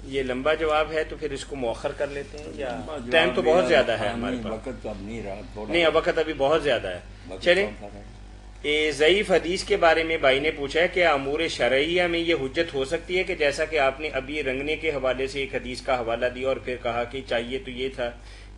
یہ لمبا جواب ہے تو پھر اس کو مؤخر کر لیتے ہیں، یا ٹائم تو بہت زیادہ ہے ہمارے پاس؟ وقت تو اب نہیں رہا، نہیں اب وقت ابھی بہت زیادہ ہے۔ چلیں، ضعیف حدیث کے بارے میں بھائی نے پوچھا ہے کہ امور شرعیہ میں یہ حجت ہو سکتی ہے کہ جیسا کہ آپ نے ابھی رنگنے کے حوالے سے ایک حدیث کا حوالہ دیا اور پھر کہا کہ چاہیے تو یہ تھا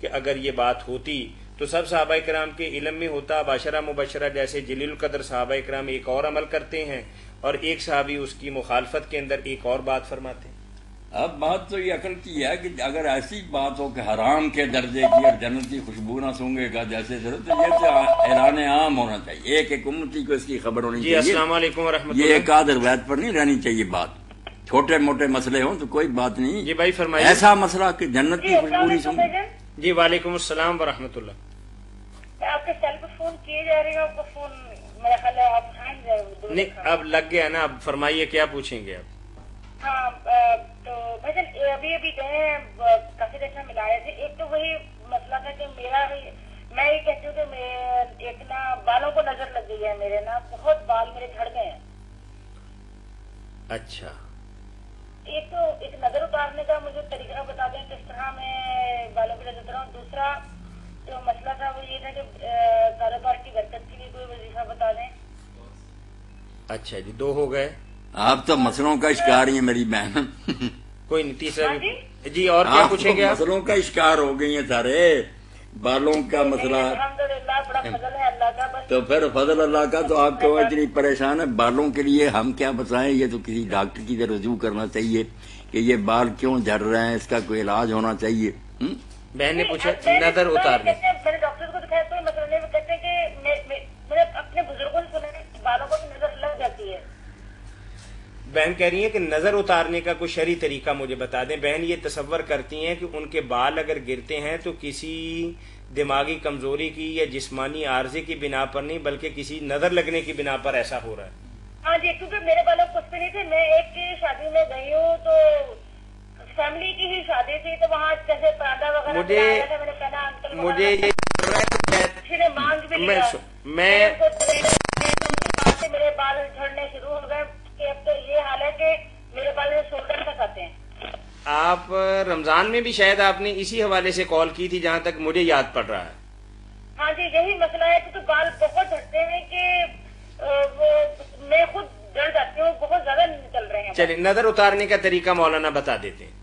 کہ اگر یہ بات ہوتی تو سب صحابہ کرام کے علم میں ہوتا، عشرہ مبشرہ جیسے جلیل القدر صحابہ کرام ایک اور عمل کرتے ہیں اور ایک صحابی اس کی مخالفت کے اندر ایک اور بات فرماتے ہیں۔ اب بات تو یہ عقل کی ہے کہ اگر ایسی بات ہو کہ حرام کے درجے کی اور جنت کی خوشبو نہ سونگے گا جیسے ضرورت، تو یہ تو اعلان عام ہونا چاہیے، ایک امتی کو اس کی خبر ہونی چاہیے۔ السلام علیکم ورحمۃ اللہ۔ یہ ایک آدھ روایت پر نہیں رہنی چاہیے بات، چھوٹے موٹے مسئلے ہوں تو کوئی بات نہیں۔ جی بھائی فرمائیے۔ ایسا مسئلہ کہ جنت کی خوشبو نہیں سونگے۔ جی وعلیکم السلام ورحمۃ اللہ۔ آپ کے سیل پہ فون کیے جا رہے ہیں، آپ کا فون میرا خیال ہے آپ نہیں اب لگ گیا نا، اب فرمائیے کیا پوچھیں گے آپ؟ ہاں تو بھائی ابھی گئے ہیں، کافی دیکھنا ملا رہے تھے۔ ایک تو وہی مسئلہ تھا کہ میں یہ کہتی ہوں کہ ایک نا بالوں کو نظر لگ گئی ہے، میرے نا بہت بال میرے جھڑ گئے ہیں۔ اچھا، ایک تو ایک نظر اتارنے کا مجھے طریقہ بتا دیں کس طرح میں بالوں کو نظر اتاروں۔ دوسرا جو مسئلہ تھا وہ یہ تھا کہ کاروبار کی برکت کے لیے کوئی وظیفہ بتا دیں۔ اچھا جی، دو ہو گئے۔ آپ تو مسئلوں کا شکار ہی ہیں میری بہن۔ کوئی نہیں، تیسرا بھی جی اور کیا پوچھیں گے آپ؟ مسئلوں کا شکار ہو گئی ہیں سارے، بالوں کا مسئلہ۔ الحمدللہ بڑا فضل ہے اللہ کا۔ بس تو پھر فضل اللہ کا تو آپ کو اتنی پریشان ہے بالوں کے لیے ہم کیا بتائیں؟ یہ تو کسی ڈاکٹر کی طرف رجوع کرنا چاہیے کہ یہ بال کیوں جھڑ رہے ہیں، اس کا کوئی علاج ہونا چاہیے۔ بہن نے پوچھا نظر اتارنے۔ میں نے ڈاکٹر کو دکھایا کوئی مسئلہ نہیں، وہ کہتے ہیں کہ میں نے اپنے بزرگوں سے سنا ہے کہ بالوں کو نظر لگ جاتی ہے۔ بہن کہہ رہی ہیں کہ نظر اتارنے کا کوئی شرعی طریقہ مجھے بتا دیں۔ بہن یہ تصور کرتی ہیں کہ ان کے بال اگر گرتے ہیں تو کسی دماغی کمزوری کی یا جسمانی عارضے کی بنا پر نہیں بلکہ کسی نظر لگنے کی بنا پر ایسا ہو رہا ہے۔ ہاں جی، کیونکہ میرے بالوں کچھ بھی نہیں تھے، میں ایک کی شادی میں گئی ہوں تو فیملی کی ہی شادی تھی تو وہاں جیسے پردہ وغیرہ میں نے کہا انکل مجھے یہ مانگ بھی لیا، میرے بال جھڑنے شروع ہو گئے کہ اب تو یہ حال ہے کہ میرے بال شولڈر تک آتے ہیں۔ آپ رمضان میں بھی شاید آپ نے اسی حوالے سے کال کی تھی جہاں تک مجھے یاد پڑ رہا ہے۔ ہاں جی، یہی مسئلہ ہے کہ بال بہت جھڑتے ہیں کہ میں خود ڈر جاتی ہوں، بہت زیادہ نکل رہے ہیں۔ چلیں نظر اتارنے کا طریقہ مولانا بتا دیتے ہیں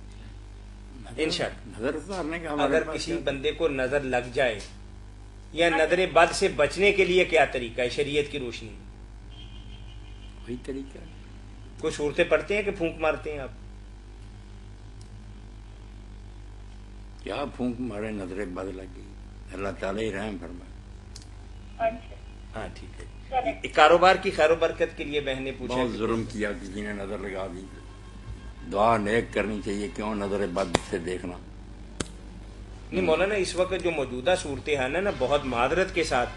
انشاءاللہ۔ نظر اتارنے کا اگر کسی بندے کو نظر لگ جائے یا نظر بد سے بچنے کے لیے کیا طریقہ ہے شریعت کی روشنی میں؟ وہی طریقہ ہے۔ کوئی صورتیں پڑھتے ہیں کہ پھونک مارتے ہیں آپ؟ کیا پھونک مارے، نظر بد لگی، اللہ تعالیٰ ہی رحم فرمائے۔ ہاں ٹھیک ہے۔ کاروبار کی خیر و برکت کے لیے بہن نے پوچھا بہت ظلم کیا کسی نے نظر لگا دی، دعا نیک کرنی چاہیے، کیوں نظر بد سے دیکھنا۔ نہیں مولانا اس وقت جو موجودہ صورتحال ہے نا، بہت معذرت کے ساتھ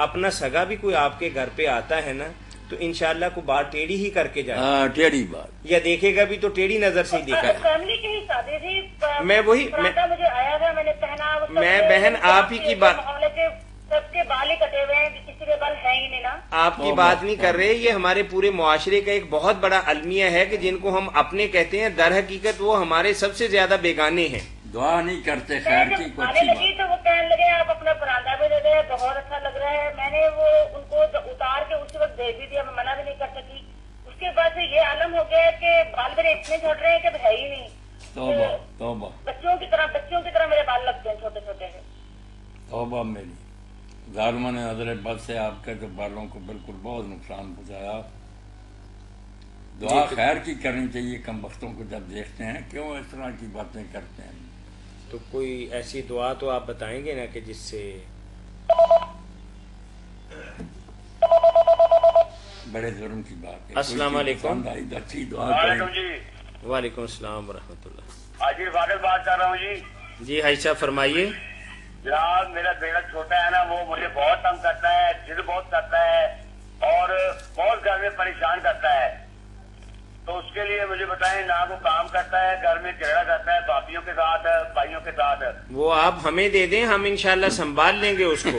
اپنا سگا بھی کوئی آپ کے گھر پہ آتا ہے نا تو انشاءاللہ کو بات ٹیڑھی ہی کر کے جائے، ٹیڑھی بات، یا دیکھے گا بھی تو ٹیڑھی نظر سے ہی دیکھا ہے۔ فیملی کی ہی شادی تھی، میں وہی مجھے آیا تھا، میں نے پہنا، میں بہن آپ ہی کی بات، سب کے بال ہی کٹے ہوئے ہیں، کسی کے بال ہے ہی نہیں نا۔ آپ کی بات نہیں کر رہے، یہ ہمارے پورے معاشرے کا ایک بہت بڑا المیہ ہے کہ جن کو ہم اپنے کہتے ہیں در حقیقت وہ ہمارے سب سے زیادہ بیگانے ہیں۔ دعا نہیں کرتے خیر کی، کوئی آنے لگی تو وہ کہنے لگے آپ اپنا پراندہ بھی دے دیں، بہت اچھا لگ رہا ہے۔ میں نے وہ ان کو اتار کے اسی وقت دے بھی دیا، میں منع بھی نہیں کر سکی۔ اس کے بعد سے یہ عالم ہو گیا کہ بال میرے اتنے جھڑ رہے ہیں کہ ہے ہی نہیں۔ توبہ توبہ، بچوں کی طرح میرے بال لگتے ہیں چھوٹے چھوٹے سے۔ توبہ میری، ظالموں نے نظر بد سے آپ کے بالوں کو بالکل بہت نقصان پہنچایا۔ دعا خیر کی کرنی چاہیے، کم بختوں کو جب دیکھتے ہیں کیوں اس طرح کی باتیں کرتے ہیں۔ تو کوئی ایسی دعا تو آپ بتائیں گے نا کہ جس سے بڑے ظلم کی بات ہے۔ السلام علیکم۔ اچھی دعا کریں۔ وعلیکم السلام ورحمۃ اللہ۔ حاجی واقف بات کر رہا ہوں جی۔ جی حاج صاحب فرمائیے۔ جناب میرا بیٹا چھوٹا ہے نا، وہ مجھے بہت تنگ کرتا ہے، ضد بہت کرتا ہے اور بہت گھر میں پریشان کرتا ہے، تو اس کے لیے مجھے بتائیں، نہ وہ کام کرتا ہے، گھر میں جھگڑا کرتا ہے بھابھیوں کے ساتھ، بھائیوں کے ساتھ۔ وہ آپ ہمیں دے دیں، ہم انشاءاللہ سنبھال لیں گے اس کو۔